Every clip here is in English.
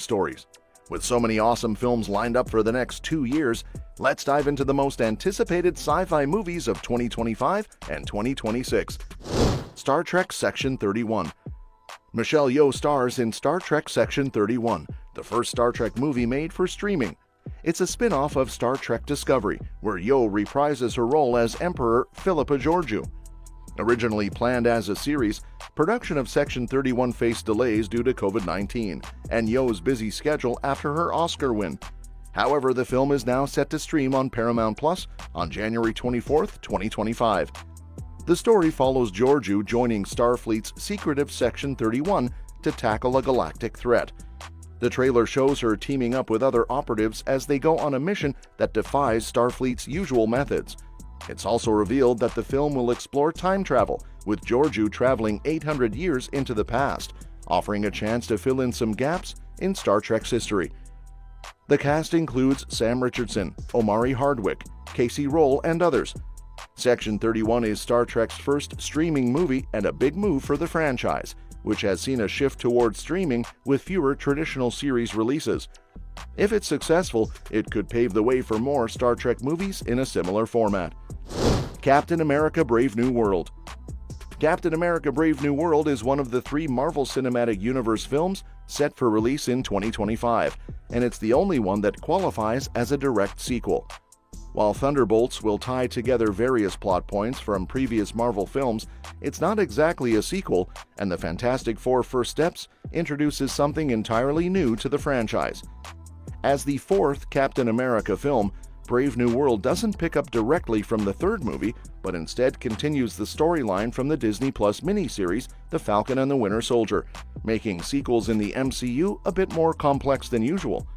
stories. With so many awesome films lined up for the next 2 years, let's dive into the most anticipated sci-fi movies of 2025 and 2026. Star Trek Section 31. Michelle Yeoh stars in Star Trek Section 31, the first Star Trek movie made for streaming. It's a spin-off of Star Trek Discovery, where Yeoh reprises her role as Emperor Philippa Georgiou. Originally planned as a series, production of Section 31 faced delays due to COVID-19 and Yeoh's busy schedule after her Oscar win. However, the film is now set to stream on Paramount Plus on January 24, 2025. The story follows Georgiou joining Starfleet's secretive Section 31 to tackle a galactic threat. The trailer shows her teaming up with other operatives as they go on a mission that defies Starfleet's usual methods. It's also revealed that the film will explore time travel, with Georgiou traveling 800 years into the past, offering a chance to fill in some gaps in Star Trek's history. The cast includes Sam Richardson, Omari Hardwick, Casey Roll, and others. Section 31 is Star Trek's first streaming movie and a big move for the franchise, which has seen a shift towards streaming with fewer traditional series releases. If it's successful, it could pave the way for more Star Trek movies in a similar format. Captain America: Brave New World. Captain America: Brave New World is one of the 3 Marvel Cinematic Universe films set for release in 2025, and it's the only one that qualifies as a direct sequel. While Thunderbolts will tie together various plot points from previous Marvel films, it's not exactly a sequel, and the Fantastic Four: First Steps introduces something entirely new to the franchise. As the 4th Captain America film, Brave New World doesn't pick up directly from the 3rd movie, but instead continues the storyline from the Disney Plus miniseries The Falcon and the Winter Soldier, making sequels in the MCU a bit more complex than usual.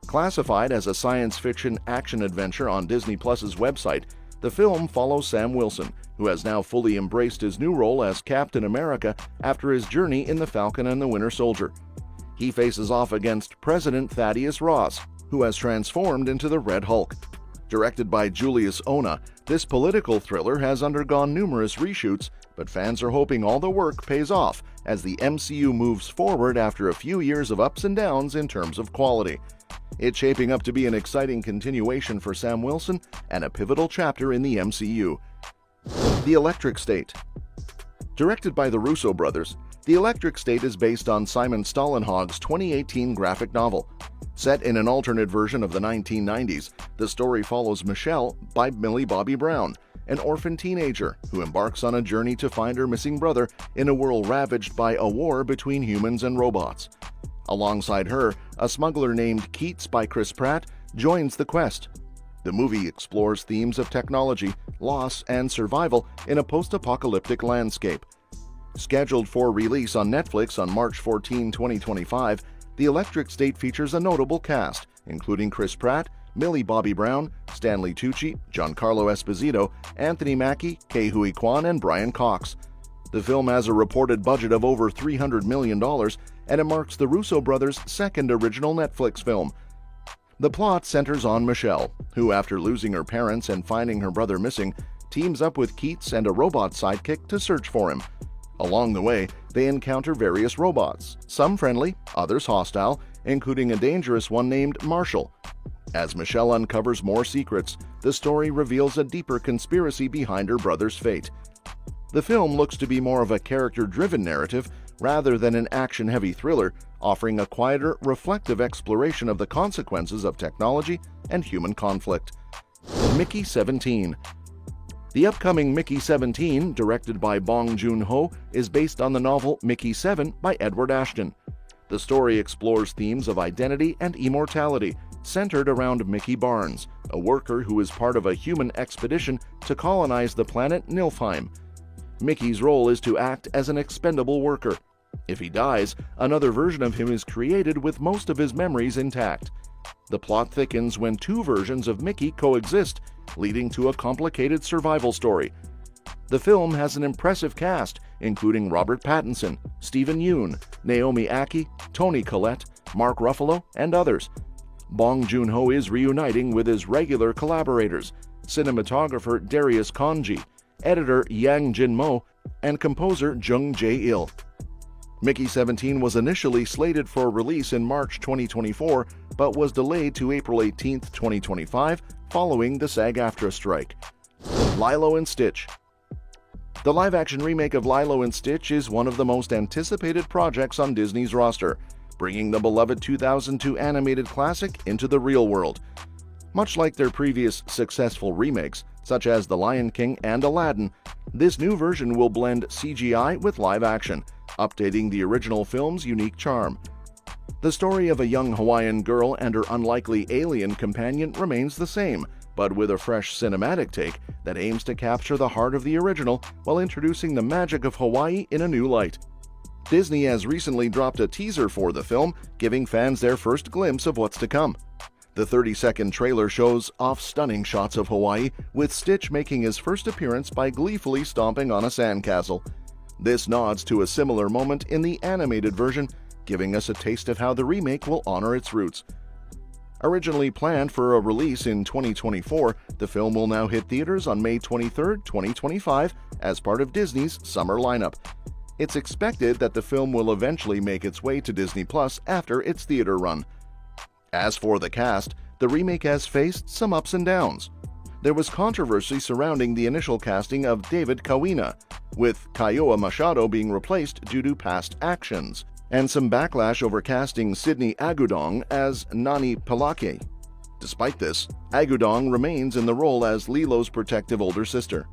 Classified as a science fiction action-adventure on Disney Plus's website, the film follows Sam Wilson, who has now fully embraced his new role as Captain America after his journey in The Falcon and the Winter Soldier. He faces off against President Thaddeus Ross, who has transformed into the Red Hulk. Directed by Julius Ona, this political thriller has undergone numerous reshoots, but fans are hoping all the work pays off as the MCU moves forward after a few years of ups and downs in terms of quality. It's shaping up to be an exciting continuation for Sam Wilson and a pivotal chapter in the MCU. The Electric State. Directed by the Russo brothers, The Electric State is based on Simon Stålenhag's 2018 graphic novel. Set in an alternate version of the 1990s, the story follows Michelle by Millie Bobby Brown, an orphan teenager who embarks on a journey to find her missing brother in a world ravaged by a war between humans and robots. Alongside her, a smuggler named Keats by Chris Pratt joins the quest. The movie explores themes of technology, loss, and survival in a post-apocalyptic landscape. Scheduled for release on Netflix on March 14, 2025, The Electric State features a notable cast, including Chris Pratt, Millie Bobby Brown, Stanley Tucci, Giancarlo Esposito, Anthony Mackie, Ke Huy Quan, and Brian Cox. The film has a reported budget of over $300 million, and it marks the Russo brothers' second original Netflix film. The plot centers on Michelle, who, after losing her parents and finding her brother missing, teams up with Keats and a robot sidekick to search for him. Along the way, they encounter various robots, some friendly, others hostile, including a dangerous one named Marshall. As Michelle uncovers more secrets, the story reveals a deeper conspiracy behind her brother's fate. The film looks to be more of a character-driven narrative rather than an action-heavy thriller, offering a quieter, reflective exploration of the consequences of technology and human conflict. Mickey 17. The upcoming Mickey 17, directed by Bong Joon-ho, is based on the novel Mickey 7 by Edward Ashton. The story explores themes of identity and immortality, centered around Mickey Barnes, a worker who is part of a human expedition to colonize the planet Nilfheim. Mickey's role is to act as an expendable worker. If he dies, another version of him is created with most of his memories intact. The plot thickens when 2 versions of Mickey coexist, leading to a complicated survival story. The film has an impressive cast, including Robert Pattinson, Stephen Yeun, Naomi Ackie, Toni Collette, Mark Ruffalo, and others. Bong Joon-ho is reuniting with his regular collaborators, cinematographer Darius Khondji, editor Yang Jin-mo, and composer Jung Jae-il. Mickey 17 was initially slated for release in March 2024, but was delayed to April 18, 2025, following the SAG-AFTRA strike. Lilo and Stitch. The live-action remake of Lilo and Stitch is one of the most anticipated projects on Disney's roster, bringing the beloved 2002 animated classic into the real world. Much like their previous successful remakes, such as The Lion King and Aladdin, this new version will blend CGI with live action, updating the original film's unique charm. The story of a young Hawaiian girl and her unlikely alien companion remains the same, but with a fresh cinematic take that aims to capture the heart of the original while introducing the magic of Hawaii in a new light. Disney has recently dropped a teaser for the film, giving fans their first glimpse of what's to come. The 30-second trailer shows off stunning shots of Hawaii, with Stitch making his first appearance by gleefully stomping on a sandcastle. This nods to a similar moment in the animated version, giving us a taste of how the remake will honor its roots. Originally planned for a release in 2024, the film will now hit theaters on May 23, 2025, as part of Disney's summer lineup. It's expected that the film will eventually make its way to Disney Plus after its theater run. As for the cast, the remake has faced some ups and downs. There was controversy surrounding the initial casting of David Kawina, with Kaioa Machado being replaced due to past actions, and some backlash over casting Sydney Agudong as Nani Palake. Despite this, Agudong remains in the role as Lilo's protective older sister.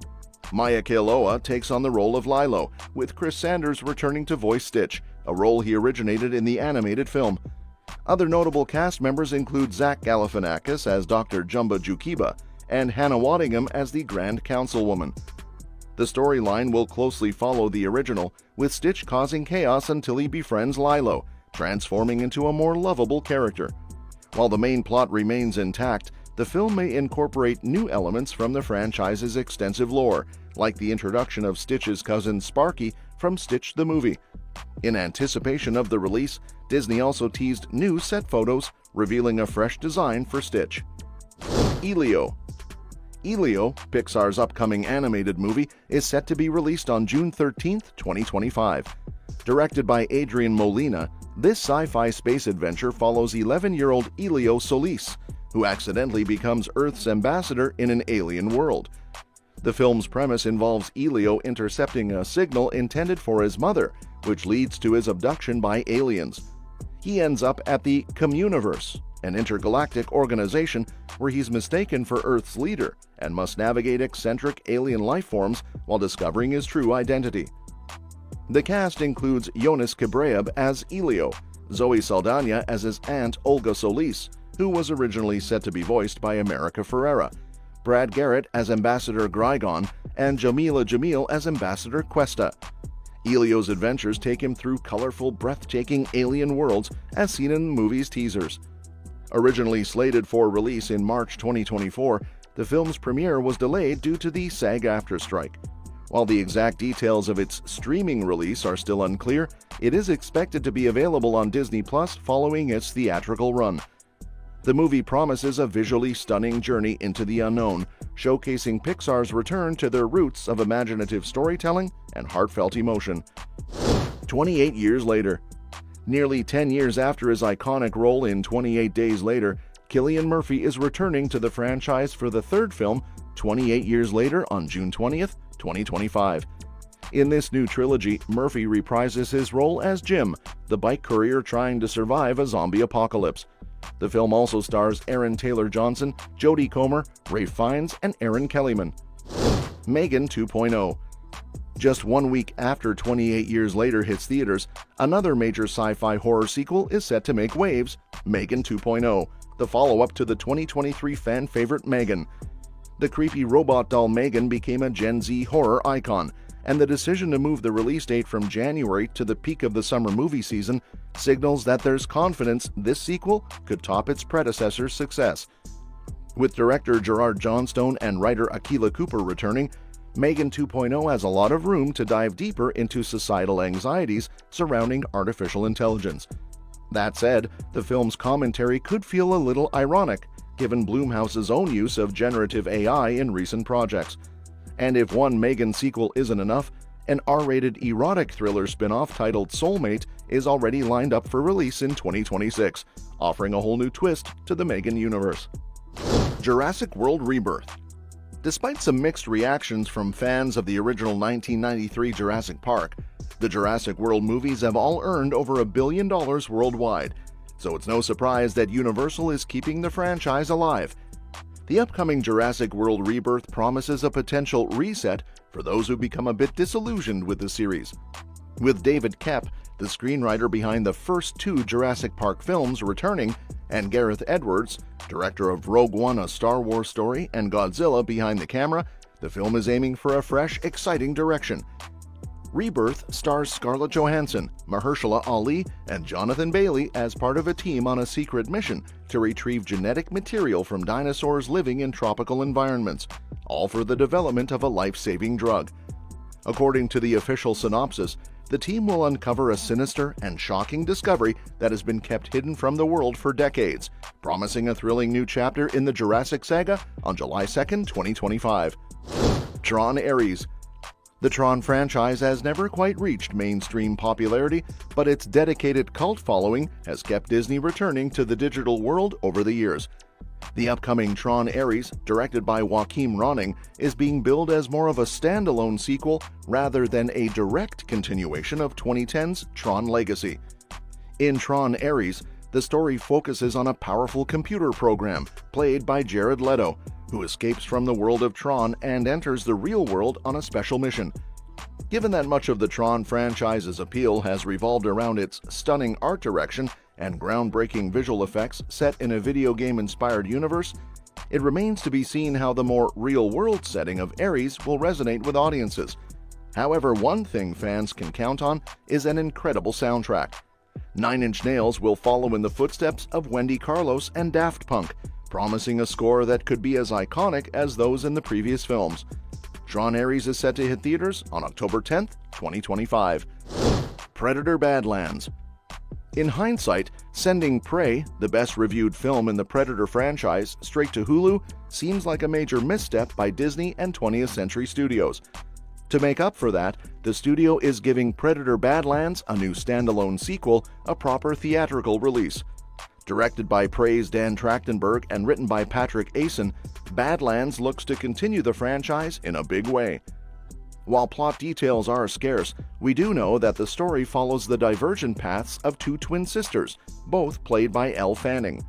Maya Kealoha takes on the role of Lilo, with Chris Sanders returning to voice Stitch, a role he originated in the animated film. Other notable cast members include Zach Galifianakis as Dr. Jumba Jukiba and Hannah Waddingham as the Grand Councilwoman. The storyline will closely follow the original, with Stitch causing chaos until he befriends Lilo, transforming into a more lovable character. While the main plot remains intact, the film may incorporate new elements from the franchise's extensive lore, like the introduction of Stitch's cousin Sparky from Stitch the Movie. In anticipation of the release, Disney also teased new set photos, revealing a fresh design for Stitch. Elio. Elio, Pixar's upcoming animated movie, is set to be released on June 13, 2025. Directed by Adrian Molina, this sci-fi space adventure follows 11-year-old Elio Solis, who accidentally becomes Earth's ambassador in an alien world. The film's premise involves Elio intercepting a signal intended for his mother, which leads to his abduction by aliens. He ends up at the Communiverse, an intergalactic organization where he's mistaken for Earth's leader and must navigate eccentric alien life forms while discovering his true identity. The cast includes Jonas Cabreab as Elio, Zoe Saldana as his aunt Olga Solis, who was originally set to be voiced by America Ferrera, Brad Garrett as Ambassador Grygon, and Jamila Jamil as Ambassador Cuesta. Elio's adventures take him through colorful, breathtaking alien worlds as seen in the movie's teasers. Originally slated for release in March 2024, the film's premiere was delayed due to the SAG-AFTRA strike. While the exact details of its streaming release are still unclear, it is expected to be available on Disney Plus following its theatrical run. The movie promises a visually stunning journey into the unknown, showcasing Pixar's return to their roots of imaginative storytelling and heartfelt emotion. 28 years later. Nearly 10 years after his iconic role in 28 Days Later, Cillian Murphy is returning to the franchise for the third film, 28 years later on June 20th, 2025. In this new trilogy, Murphy reprises his role as Jim, the bike courier trying to survive a zombie apocalypse. The film also stars Aaron Taylor Johnson, Jodie Comer, Ralph Fiennes, and Aaron Kellyman. Megan 2.0. Just 1 week after 28 Years Later hits theaters, another major sci-fi horror sequel is set to make waves, Megan 2.0, the follow-up to the 2023 fan favorite Megan. The creepy robot doll Megan became a Gen Z horror icon, and the decision to move the release date from January to the peak of the summer movie season signals that there's confidence this sequel could top its predecessor's success. With director Gerard Johnstone and writer Akilah Cooper returning, Megan 2.0 has a lot of room to dive deeper into societal anxieties surrounding artificial intelligence. That said, the film's commentary could feel a little ironic, given Blumhouse's own use of generative AI in recent projects. And if one Megan sequel isn't enough, An R-rated erotic thriller spin-off titled Soulmate is already lined up for release in 2026, offering a whole new twist to the Megan universe. Jurassic World Rebirth. Despite some mixed reactions from fans of the original 1993 Jurassic Park, the Jurassic World movies have all earned over $1 billion worldwide, so it's no surprise that Universal is keeping the franchise alive. The upcoming Jurassic World Rebirth promises a potential reset for those who become a bit disillusioned with the series. With David Koepp, the screenwriter behind the first 2 Jurassic Park films, returning, and Gareth Edwards, director of Rogue One: A Star Wars Story and Godzilla, behind the camera, the film is aiming for a fresh, exciting direction. Rebirth stars Scarlett Johansson, Mahershala Ali, and Jonathan Bailey as part of a team on a secret mission to retrieve genetic material from dinosaurs living in tropical environments, all for the development of a life-saving drug. According to the official synopsis, the team will uncover a sinister and shocking discovery that has been kept hidden from the world for decades, promising a thrilling new chapter in the Jurassic saga on July 2, 2025. Tron Ares. The Tron franchise has never quite reached mainstream popularity, but its dedicated cult following has kept Disney returning to the digital world over the years. The upcoming Tron Ares, directed by Joachim Ronning, is being billed as more of a standalone sequel rather than a direct continuation of 2010's Tron Legacy. In Tron Ares, the story focuses on a powerful computer program played by Jared Leto, who escapes from the world of Tron and enters the real world on a special mission. Given that much of the Tron franchise's appeal has revolved around its stunning art direction and groundbreaking visual effects set in a video game-inspired universe, it remains to be seen how the more real-world setting of Ares will resonate with audiences. However, one thing fans can count on is an incredible soundtrack. Nine Inch Nails will follow in the footsteps of Wendy Carlos and Daft Punk, promising a score that could be as iconic as those in the previous films. Tron Ares is set to hit theaters on October 10, 2025. Predator: Badlands. In hindsight, sending Prey, the best-reviewed film in the Predator franchise, straight to Hulu seems like a major misstep by Disney and 20th Century Studios. To make up for that, the studio is giving Predator: Badlands, a new standalone sequel, a proper theatrical release. Directed by Prey's Dan Trachtenberg and written by Patrick Asen, Badlands looks to continue the franchise in a big way. While plot details are scarce, we do know that the story follows the divergent paths of 2 twin sisters, both played by Elle Fanning.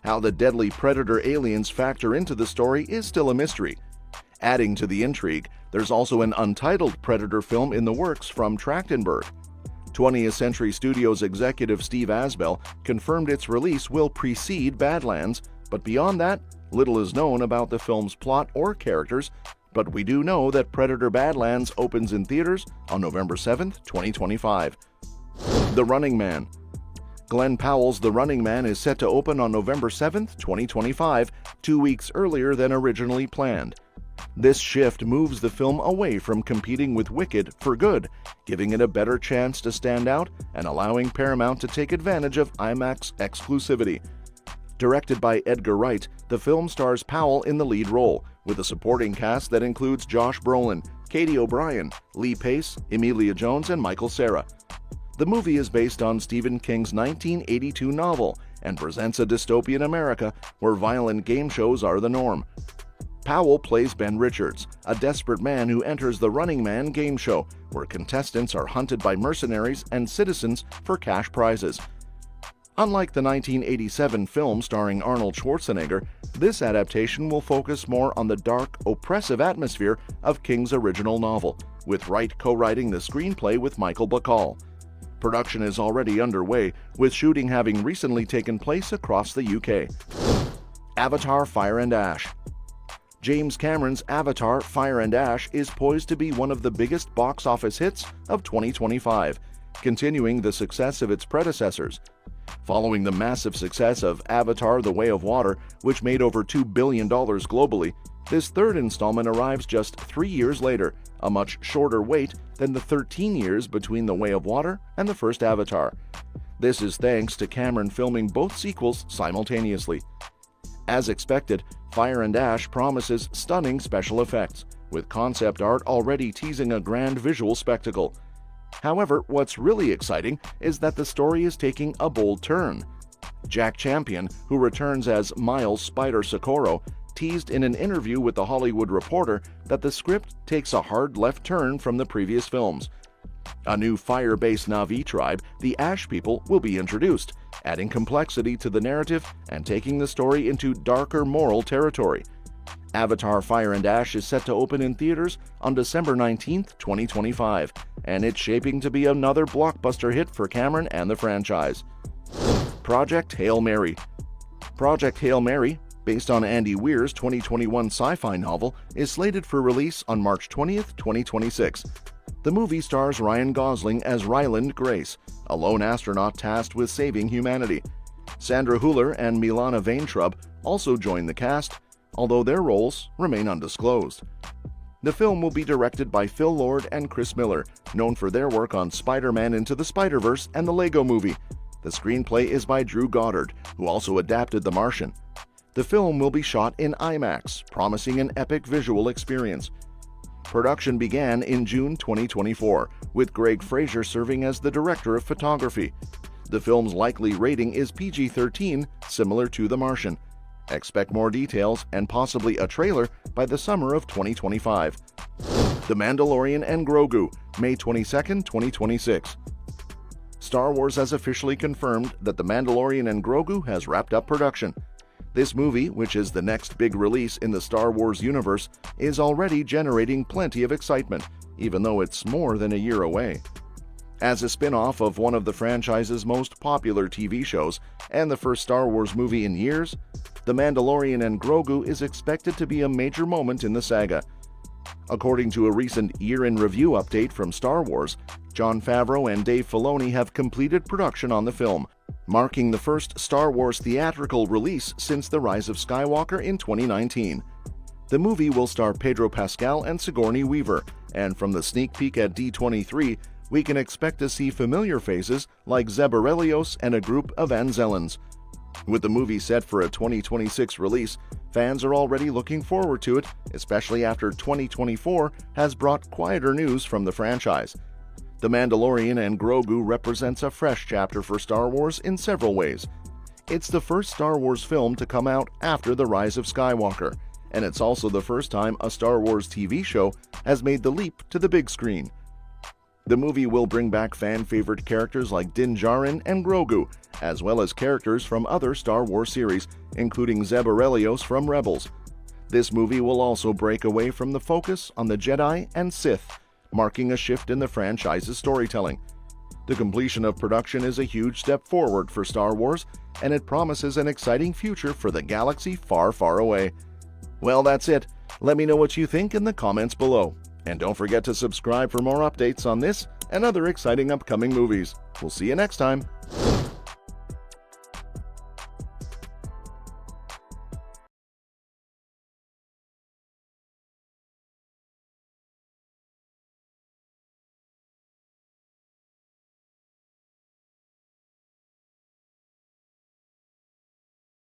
How the deadly predator aliens factor into the story is still a mystery. Adding to the intrigue, there's also an untitled Predator film in the works from Trachtenberg. 20th Century Studios executive Steve Asbell confirmed its release will precede Badlands, but beyond that, little is known about the film's plot or characters, but we do know that Predator: Badlands opens in theaters on November 7, 2025. The Running Man. Glenn Powell's The Running Man is set to open on November 7, 2025, 2 weeks earlier than originally planned. This shift moves the film away from competing with Wicked for good, giving it a better chance to stand out and allowing Paramount to take advantage of IMAX exclusivity. Directed by Edgar Wright, the film stars Powell in the lead role, with a supporting cast that includes Josh Brolin, Katie O'Brien, Lee Pace, Emilia Jones, and Michael Cera. The movie is based on Stephen King's 1982 novel and presents a dystopian America where violent game shows are the norm. Powell plays Ben Richards, a desperate man who enters the Running Man game show, where contestants are hunted by mercenaries and citizens for cash prizes. Unlike the 1987 film starring Arnold Schwarzenegger, this adaptation will focus more on the dark, oppressive atmosphere of King's original novel, with Wright co-writing the screenplay with Michael Bacall. Production is already underway, with shooting having recently taken place across the UK. Avatar: Fire and Ash. James Cameron's Avatar: Fire and Ash is poised to be one of the biggest box office hits of 2025, continuing the success of its predecessors. Following the massive success of Avatar: The Way of Water, which made over $2 billion globally, this third installment arrives just 3 years later, a much shorter wait than the 13 years between The Way of Water and the first Avatar. This is thanks to Cameron filming both sequels simultaneously. As expected, Fire and Ash promises stunning special effects, with concept art already teasing a grand visual spectacle. However, what's really exciting is that the story is taking a bold turn. Jack Champion, who returns as Miles Spider Socorro, teased in an interview with The Hollywood Reporter that the script takes a hard left turn from the previous films. A new fire-based Na'vi tribe, the Ash People, will be introduced, adding complexity to the narrative and taking the story into darker moral territory. Avatar: Fire and Ash is set to open in theaters on December 19, 2025, and it's shaping to be another blockbuster hit for Cameron and the franchise. Project Hail Mary. Project Hail Mary, based on Andy Weir's 2021 sci-fi novel, is slated for release on March 20, 2026. The movie stars Ryan Gosling as Ryland Grace, a lone astronaut tasked with saving humanity. Sandra Hüller and Milana Vaintrub also join the cast, although their roles remain undisclosed. The film will be directed by Phil Lord and Chris Miller, known for their work on Spider-Man Into the Spider-Verse and the Lego Movie. The screenplay is by Drew Goddard, who also adapted The Martian. The film will be shot in IMAX, promising an epic visual experience. Production began in June 2024, with Greg Fraser serving as the director of photography. The film's likely rating is PG-13, similar to The Martian. Expect more details and possibly a trailer by the summer of 2025. The Mandalorian and Grogu, May 22, 2026. Star Wars has officially confirmed that The Mandalorian and Grogu has wrapped up production. This movie, which is the next big release in the Star Wars universe, is already generating plenty of excitement, even though it's more than a year away. As a spin-off of one of the franchise's most popular TV shows and the first Star Wars movie in years, The Mandalorian and Grogu is expected to be a major moment in the saga. According to a recent year-in review update from Star Wars, Jon Favreau and Dave Filoni have completed production on the film, marking the first Star Wars theatrical release since The Rise of Skywalker in 2019. The movie will star Pedro Pascal and Sigourney Weaver, and from the sneak peek at D23, we can expect to see familiar faces like Zeb Orrelios and a group of Anzellans. With the movie set for a 2026 release, fans are already looking forward to it, especially after 2024 has brought quieter news from the franchise. The Mandalorian and Grogu represents a fresh chapter for Star Wars in several ways. It's the first Star Wars film to come out after The Rise of Skywalker, and it's also the first time a Star Wars TV show has made the leap to the big screen. The movie will bring back fan-favorite characters like Din Djarin and Grogu, as well as characters from other Star Wars series, including Zeb Orrelios from Rebels. This movie will also break away from the focus on the Jedi and Sith, marking a shift in the franchise's storytelling. The completion of production is a huge step forward for Star Wars, and it promises an exciting future for the galaxy far, far away. Well, that's it. Let me know what you think in the comments below. And don't forget to subscribe for more updates on this and other exciting upcoming movies. We'll see you next time.